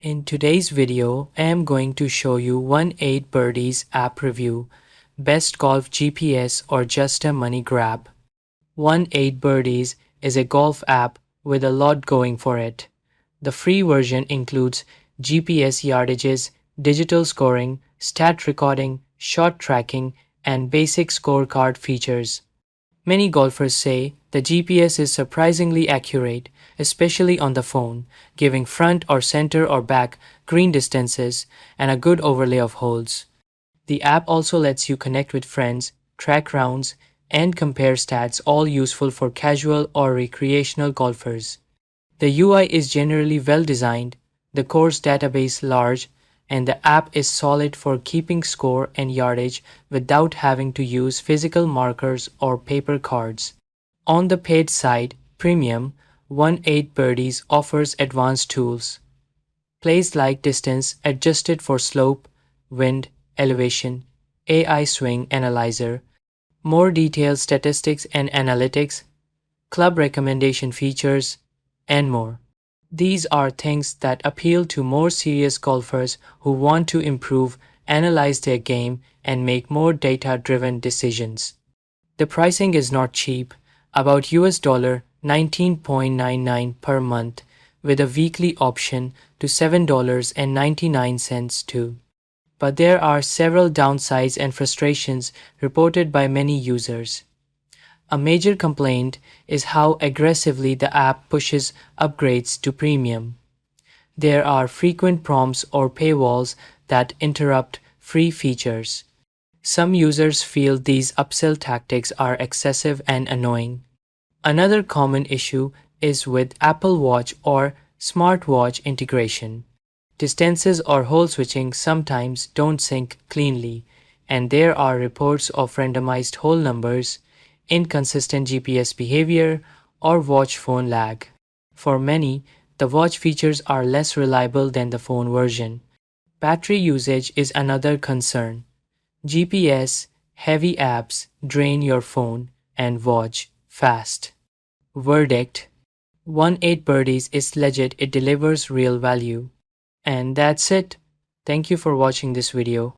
In today's video, I am going to show you 18Birdies app review, best golf GPS or just a money grab. 18Birdies is a golf app with a lot going for it. The free version includes GPS yardages, digital scoring, stat recording, shot tracking, and basic scorecard features. Many golfers say the GPS is surprisingly accurate, especially on the phone, giving front or center or back green distances and a good overlay of holes. The app also lets you connect with friends, track rounds, and compare stats, all useful for casual or recreational golfers. The UI is generally well designed, the course database large, and the app is solid for keeping score and yardage without having to use physical markers or paper cards. On the paid side, Premium, 18Birdies offers advanced tools. Plays like distance adjusted for slope, wind, elevation, AI swing analyzer, more detailed statistics and analytics, club recommendation features, and more. These are things that appeal to more serious golfers who want to improve, analyze their game, and make more data-driven decisions. The pricing is not cheap, about $19.99 per month, with a weekly option to $7.99 too. But there are several downsides and frustrations reported by many users. A major complaint is how aggressively the app pushes upgrades to Premium. There are frequent prompts or paywalls that interrupt free features. Some users feel these upsell tactics are excessive and annoying. Another common issue is with Apple Watch or smartwatch integration. Distances or hole switching sometimes don't sync cleanly, and there are reports of randomized hole numbers, inconsistent GPS behavior, or watch phone lag. For many, the watch features are less reliable than the phone version. Battery usage is another concern. GPS heavy apps drain your phone and watch fast. Verdict: 18Birdies is legit, it delivers real value. And that's it. Thank you for watching this video.